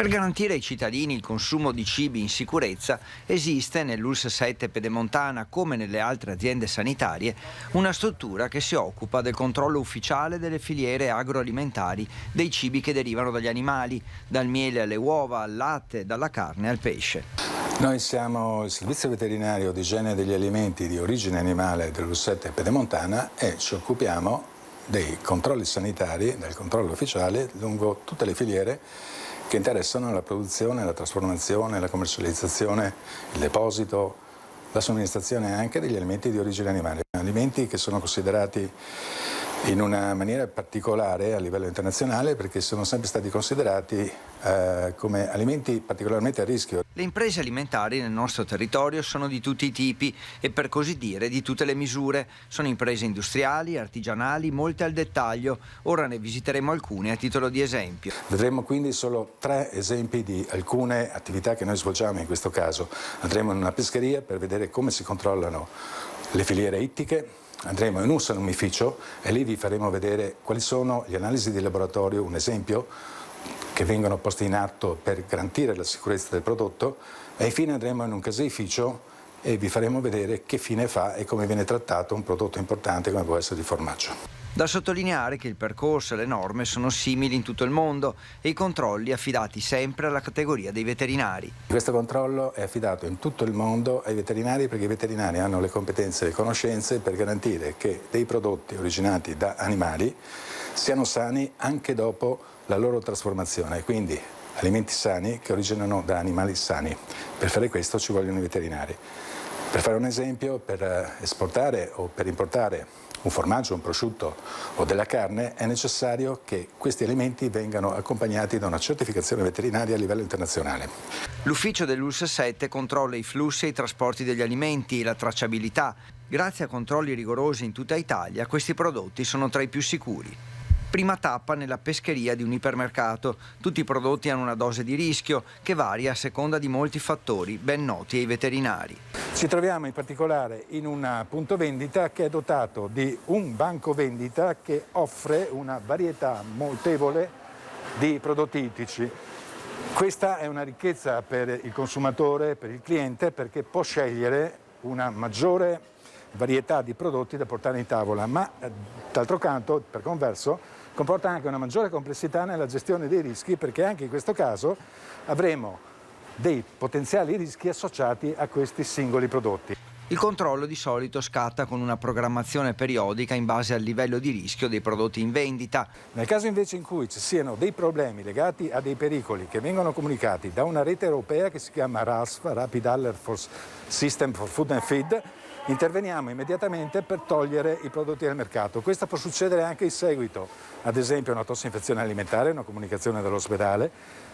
Per garantire ai cittadini il consumo di cibi in sicurezza esiste nell'ULSS 7 Pedemontana, come nelle altre aziende sanitarie, una struttura che si occupa del controllo ufficiale delle filiere agroalimentari dei cibi che derivano dagli animali, dal miele alle uova, al latte, dalla carne al pesce. Noi siamo il servizio veterinario di igiene degli alimenti di origine animale dell'ULSS 7 Pedemontana e ci occupiamo dei controlli sanitari, del controllo ufficiale lungo tutte le filiere che interessano la produzione, la trasformazione, la commercializzazione, il deposito, la somministrazione anche degli alimenti di origine animale, alimenti che sono considerati in una maniera particolare a livello internazionale perché sono sempre stati considerati come alimenti particolarmente a rischio. Le imprese alimentari nel nostro territorio sono di tutti i tipi e per così dire di tutte le misure. Sono imprese industriali, artigianali, molte al dettaglio. Ora ne visiteremo alcune a titolo di esempio. Vedremo quindi solo 3 esempi di alcune attività che noi svolgiamo in questo caso. Andremo in una pescheria per vedere come si controllano le filiere ittiche. Andremo in un salumificio e lì vi faremo vedere quali sono le analisi di laboratorio, un esempio, che vengono posti in atto per garantire la sicurezza del prodotto, e infine andremo in un caseificio e vi faremo vedere che fine fa e come viene trattato un prodotto importante come può essere il formaggio. Da sottolineare che il percorso e le norme sono simili in tutto il mondo e i controlli affidati sempre alla categoria dei veterinari. Questo controllo è affidato in tutto il mondo ai veterinari perché i veterinari hanno le competenze e le conoscenze per garantire che dei prodotti originati da animali siano sani anche dopo la loro trasformazione, quindi alimenti sani che originano da animali sani. Per fare questo ci vogliono i veterinari. Per fare un esempio, per esportare o per importare un formaggio, un prosciutto o della carne è necessario che questi alimenti vengano accompagnati da una certificazione veterinaria a livello internazionale. L'ufficio dell'ULSS 7 controlla i flussi e i trasporti degli alimenti e la tracciabilità. Grazie a controlli rigorosi in tutta Italia, questi prodotti sono tra i più sicuri. Prima tappa nella pescheria di un ipermercato. Tutti i prodotti hanno una dose di rischio che varia a seconda di molti fattori ben noti ai veterinari. Ci troviamo in particolare in un punto vendita che è dotato di un banco vendita che offre una varietà moltevole di prodotti ittici. Questa è una ricchezza per il consumatore, per il cliente, perché può scegliere una maggiore varietà di prodotti da portare in tavola, ma d'altro canto, per converso, comporta anche una maggiore complessità nella gestione dei rischi, perché anche in questo caso avremo dei potenziali rischi associati a questi singoli prodotti. Il controllo di solito scatta con una programmazione periodica in base al livello di rischio dei prodotti in vendita. Nel caso invece in cui ci siano dei problemi legati a dei pericoli che vengono comunicati da una rete europea che si chiama RASF, Rapid Alert System for Food and Feed, interveniamo immediatamente per togliere i prodotti dal mercato. Questo può succedere anche in seguito, ad esempio a una tossinfezione alimentare, una comunicazione dall'ospedale.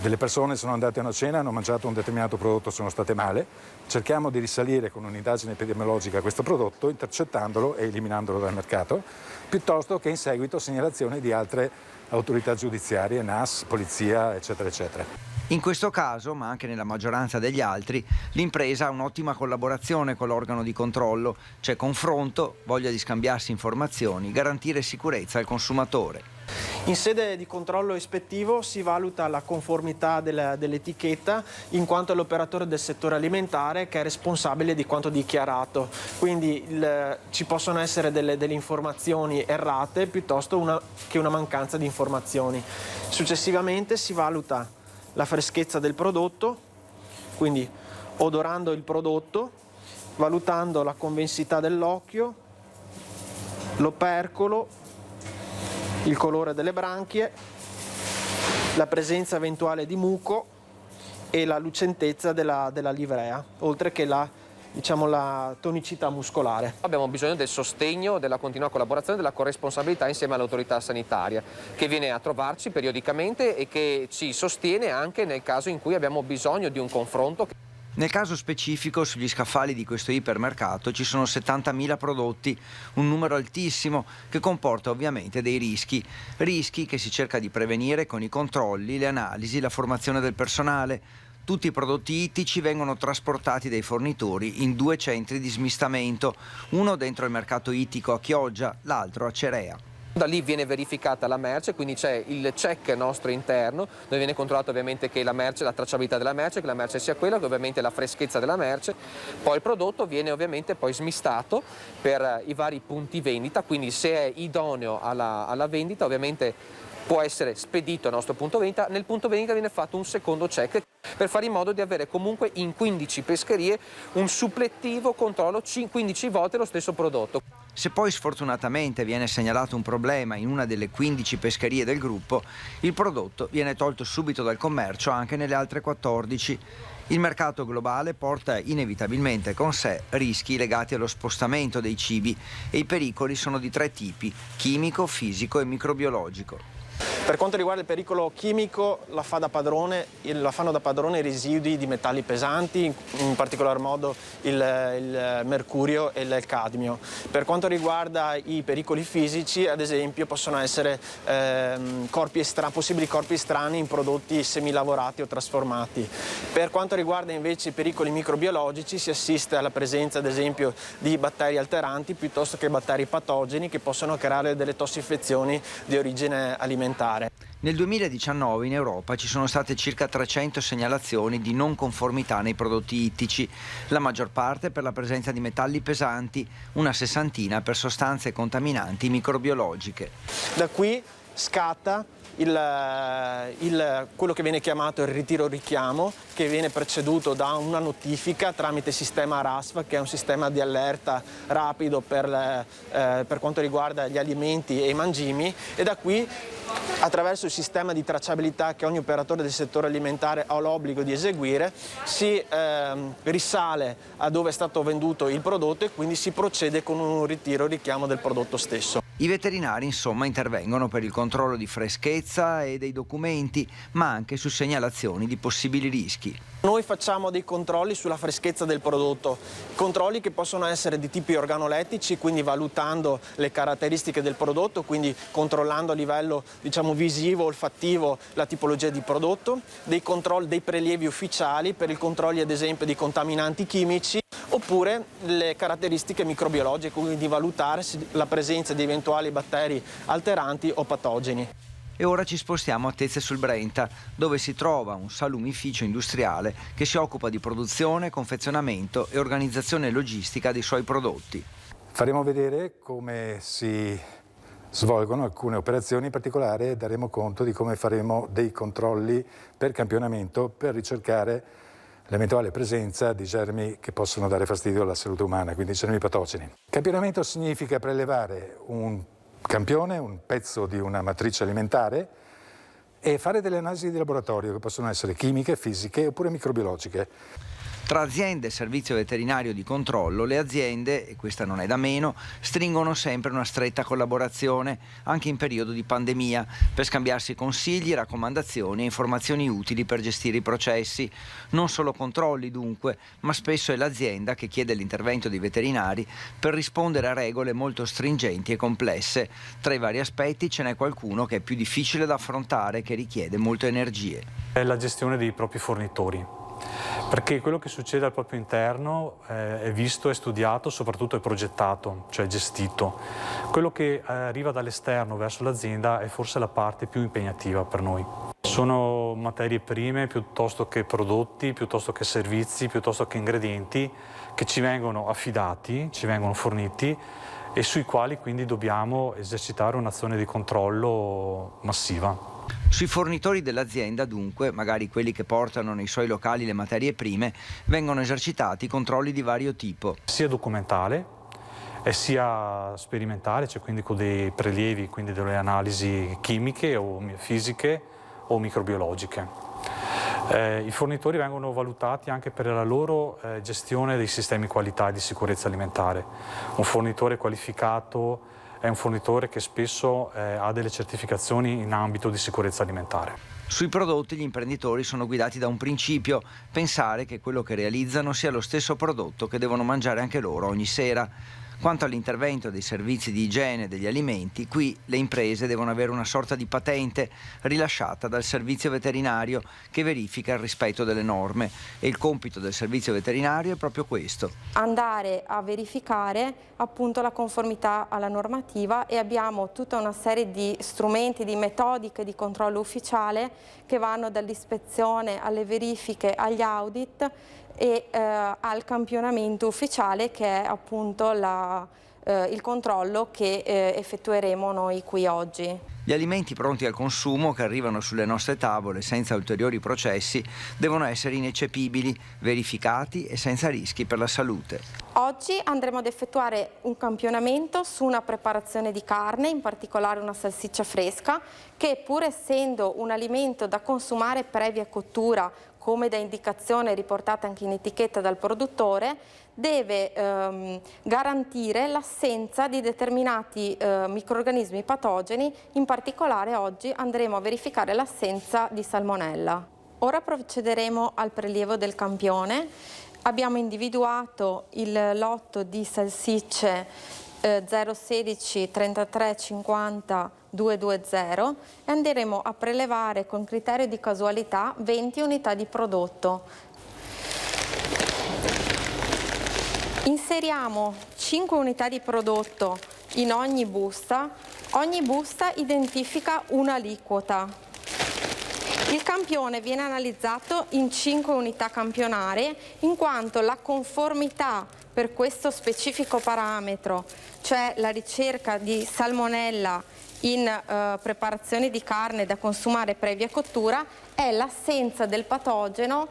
Delle persone sono andate a una cena, hanno mangiato un determinato prodotto, sono state male. Cerchiamo di risalire con un'indagine epidemiologica questo prodotto, intercettandolo e eliminandolo dal mercato, piuttosto che in seguito segnalazione di altre autorità giudiziarie, NAS, polizia, eccetera, eccetera. In questo caso, ma anche nella maggioranza degli altri, l'impresa ha un'ottima collaborazione con l'organo di controllo. C'è confronto, voglia di scambiarsi informazioni, garantire sicurezza al consumatore. In sede di controllo ispettivo si valuta la conformità dell'etichetta in quanto è l'operatore del settore alimentare che è responsabile di quanto dichiarato. Quindi ci possono essere delle informazioni errate piuttosto che una mancanza di informazioni. Successivamente si valuta la freschezza del prodotto, quindi odorando il prodotto, valutando la convensità dell'occhio, l'opercolo, il colore delle branchie, la presenza eventuale di muco e la lucentezza della livrea, oltre che la tonicità muscolare. Abbiamo bisogno del sostegno, della continua collaborazione, della corresponsabilità insieme all'autorità sanitaria che viene a trovarci periodicamente e che ci sostiene anche nel caso in cui abbiamo bisogno di un confronto. Nel caso specifico, sugli scaffali di questo ipermercato ci sono 70.000 prodotti, un numero altissimo che comporta ovviamente dei rischi che si cerca di prevenire con i controlli, le analisi, la formazione del personale. Tutti i prodotti ittici vengono trasportati dai fornitori in 2 centri di smistamento, uno dentro il mercato ittico a Chioggia, l'altro a Cerea. Da lì viene verificata la merce, quindi c'è il check nostro interno, dove viene controllato ovviamente che la merce, la tracciabilità della merce, che la merce sia quella, che ovviamente la freschezza della merce. Poi il prodotto viene ovviamente poi smistato per i vari punti vendita, quindi se è idoneo alla vendita ovviamente può essere spedito al nostro punto vendita. Nel punto vendita viene fatto un secondo check per fare in modo di avere comunque in 15 pescherie un suppletivo controllo 15 volte lo stesso prodotto. Se poi sfortunatamente viene segnalato un problema in una delle 15 pescherie del gruppo, il prodotto viene tolto subito dal commercio anche nelle altre 14. Il mercato globale porta inevitabilmente con sé rischi legati allo spostamento dei cibi e i pericoli sono di 3 tipi: chimico, fisico e microbiologico. Per quanto riguarda il pericolo chimico, la fanno da padrone i residui di metalli pesanti, in particolar modo il mercurio e il cadmio. Per quanto riguarda i pericoli fisici, ad esempio, possono essere possibili corpi estranei in prodotti semilavorati o trasformati. Per quanto riguarda invece i pericoli microbiologici, si assiste alla presenza, ad esempio, di batteri alteranti piuttosto che batteri patogeni che possono creare delle tossinfezioni di origine alimentare. Nel 2019 in Europa ci sono state circa 300 segnalazioni di non conformità nei prodotti ittici, la maggior parte per la presenza di metalli pesanti, una sessantina per sostanze contaminanti microbiologiche. Da qui scatta quello che viene chiamato il ritiro-richiamo, che viene preceduto da una notifica tramite sistema RASFF, che è un sistema di allerta rapido per quanto riguarda gli alimenti e i mangimi, e da qui, attraverso il sistema di tracciabilità che ogni operatore del settore alimentare ha l'obbligo di eseguire, si risale a dove è stato venduto il prodotto e quindi si procede con un ritiro-richiamo del prodotto stesso. I veterinari insomma intervengono per il controllo di freschezza e dei documenti, ma anche su segnalazioni di possibili rischi. Noi facciamo dei controlli sulla freschezza del prodotto, controlli che possono essere di tipi organolettici, quindi valutando le caratteristiche del prodotto, quindi controllando a livello visivo, olfattivo la tipologia di prodotto, dei prelievi ufficiali per i controlli ad esempio di contaminanti chimici, oppure le caratteristiche microbiologiche, quindi valutare la presenza di eventuali batteri alteranti o patogeni. E ora ci spostiamo a Tezze sul Brenta, dove si trova un salumificio industriale che si occupa di produzione, confezionamento e organizzazione logistica dei suoi prodotti. Faremo vedere come si svolgono alcune operazioni, in particolare daremo conto di come faremo dei controlli per campionamento per ricercare l'eventuale presenza di germi che possono dare fastidio alla salute umana, quindi germi patogeni. Campionamento significa prelevare un campione, un pezzo di una matrice alimentare e fare delle analisi di laboratorio che possono essere chimiche, fisiche oppure microbiologiche. Tra aziende e servizio veterinario di controllo, le aziende, e questa non è da meno, stringono sempre una stretta collaborazione, anche in periodo di pandemia, per scambiarsi consigli, raccomandazioni e informazioni utili per gestire i processi. Non solo controlli dunque, ma spesso è l'azienda che chiede l'intervento dei veterinari per rispondere a regole molto stringenti e complesse. Tra i vari aspetti ce n'è qualcuno che è più difficile da affrontare e che richiede molte energie. È la gestione dei propri fornitori. Perché quello che succede al proprio interno è visto, è studiato, soprattutto è progettato, cioè gestito. Quello che arriva dall'esterno verso l'azienda è forse la parte più impegnativa per noi. Sono materie prime piuttosto che prodotti, piuttosto che servizi, piuttosto che ingredienti che ci vengono affidati, ci vengono forniti e sui quali quindi dobbiamo esercitare un'azione di controllo massiva. Sui fornitori dell'azienda, dunque, magari quelli che portano nei suoi locali le materie prime, vengono esercitati controlli di vario tipo. Sia documentale e sia sperimentale, cioè quindi con dei prelievi, quindi delle analisi chimiche o fisiche o microbiologiche. I fornitori vengono valutati anche per la loro gestione dei sistemi qualità e di sicurezza alimentare. Un fornitore qualificato è un fornitore che spesso ha delle certificazioni in ambito di sicurezza alimentare. Sui prodotti gli imprenditori sono guidati da un principio: pensare che quello che realizzano sia lo stesso prodotto che devono mangiare anche loro ogni sera. Quanto all'intervento dei servizi di igiene degli alimenti, qui le imprese devono avere una sorta di patente rilasciata dal servizio veterinario che verifica il rispetto delle norme, e il compito del servizio veterinario è proprio questo: andare a verificare appunto la conformità alla normativa, e abbiamo tutta una serie di strumenti, di metodiche di controllo ufficiale che vanno dall'ispezione alle verifiche agli audit e al campionamento ufficiale, che è appunto il controllo che effettueremo noi qui oggi. Gli alimenti pronti al consumo che arrivano sulle nostre tavole senza ulteriori processi devono essere ineccepibili, verificati e senza rischi per la salute. Oggi andremo ad effettuare un campionamento su una preparazione di carne, in particolare una salsiccia fresca, che pur essendo un alimento da consumare previa cottura, come da indicazione riportata anche in etichetta dal produttore, deve garantire l'assenza di determinati microrganismi patogeni. In particolare oggi andremo a verificare l'assenza di salmonella. Ora procederemo al prelievo del campione. Abbiamo individuato il lotto di salsicce 016 33 50 220 e andremo a prelevare con criterio di casualità 20 unità di prodotto. Inseriamo 5 unità di prodotto in ogni busta identifica un'aliquota. Il campione viene analizzato in 5 unità campionarie, in quanto la conformità per questo specifico parametro, cioè la ricerca di salmonella in preparazioni di carne da consumare previa cottura, è l'assenza del patogeno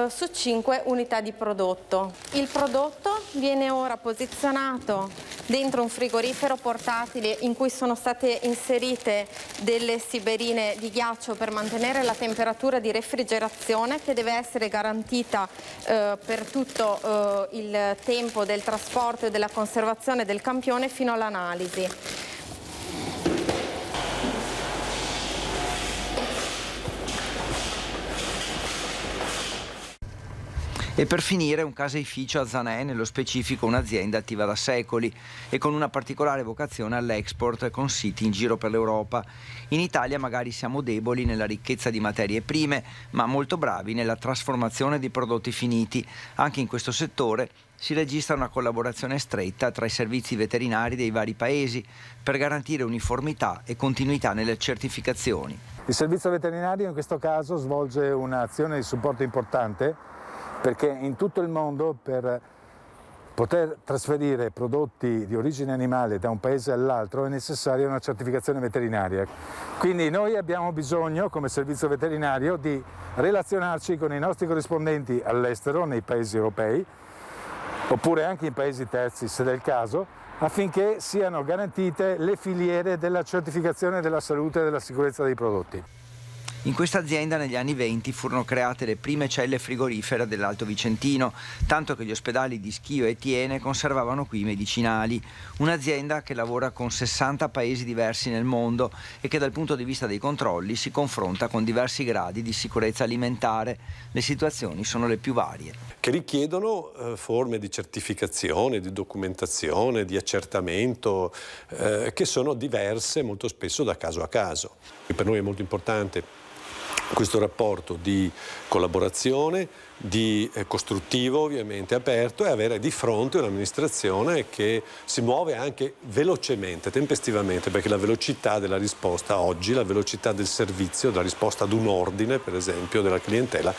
su 5 unità di prodotto. Il prodotto viene ora posizionato dentro un frigorifero portatile in cui sono state inserite delle siberine di ghiaccio per mantenere la temperatura di refrigerazione, che deve essere garantita per tutto il tempo del trasporto e della conservazione del campione fino all'analisi. E per finire un caseificio a Zanè, nello specifico un'azienda attiva da secoli e con una particolare vocazione all'export, con siti in giro per l'Europa. In Italia magari siamo deboli nella ricchezza di materie prime, ma molto bravi nella trasformazione di prodotti finiti. Anche in questo settore si registra una collaborazione stretta tra i servizi veterinari dei vari paesi per garantire uniformità e continuità nelle certificazioni. Il servizio veterinario in questo caso svolge un'azione di supporto importante, perché in tutto il mondo per poter trasferire prodotti di origine animale da un paese all'altro è necessaria una certificazione veterinaria. Quindi noi abbiamo bisogno, come servizio veterinario, di relazionarci con i nostri corrispondenti all'estero, nei paesi europei, oppure anche in paesi terzi se del caso, affinché siano garantite le filiere della certificazione della salute e della sicurezza dei prodotti. In questa azienda negli anni 20 furono create le prime celle frigorifere dell'Alto Vicentino, tanto che gli ospedali di Schio e Thiene conservavano qui i medicinali. Un'azienda che lavora con 60 paesi diversi nel mondo e che dal punto di vista dei controlli si confronta con diversi gradi di sicurezza alimentare. Le situazioni sono le più varie. Che richiedono forme di certificazione, di documentazione, di accertamento, che sono diverse molto spesso da caso a caso. E per noi è molto importante questo rapporto di collaborazione, di costruttivo ovviamente aperto, e avere di fronte un'amministrazione che si muove anche velocemente, tempestivamente, perché la velocità della risposta oggi, la velocità del servizio, della risposta ad un ordine per esempio della clientela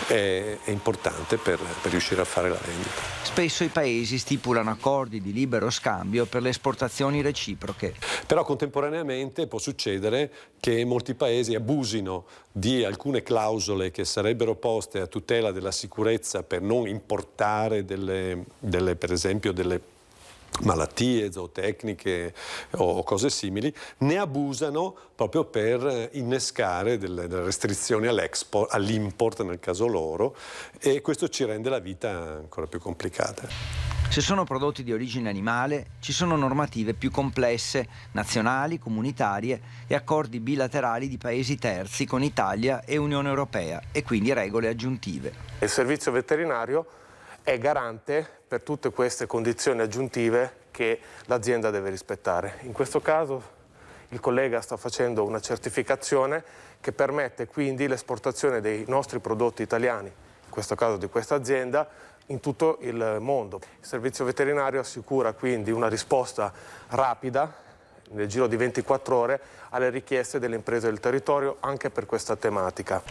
è importante per riuscire a fare la vendita. Spesso i paesi stipulano accordi di libero scambio per le esportazioni reciproche. Però contemporaneamente può succedere che molti paesi abusino di alcune clausole che sarebbero poste a tutela della sicurezza per non importare per esempio delle malattie zootecniche o cose simili, ne abusano proprio per innescare delle restrizioni all'import nel caso loro, e questo ci rende la vita ancora più complicata. Se sono prodotti di origine animale, ci sono normative più complesse, nazionali, comunitarie e accordi bilaterali di paesi terzi con Italia e Unione Europea, e quindi regole aggiuntive. Il servizio veterinario è garante per tutte queste condizioni aggiuntive che l'azienda deve rispettare. In questo caso il collega sta facendo una certificazione che permette quindi l'esportazione dei nostri prodotti italiani, in questo caso di questa azienda, in tutto il mondo. Il servizio veterinario assicura quindi una risposta rapida, nel giro di 24 ore, alle richieste delle imprese del territorio anche per questa tematica.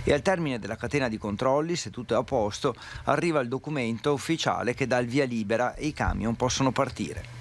E al termine della catena di controlli, se tutto è a posto, arriva il documento ufficiale che dà il via libera e i camion possono partire.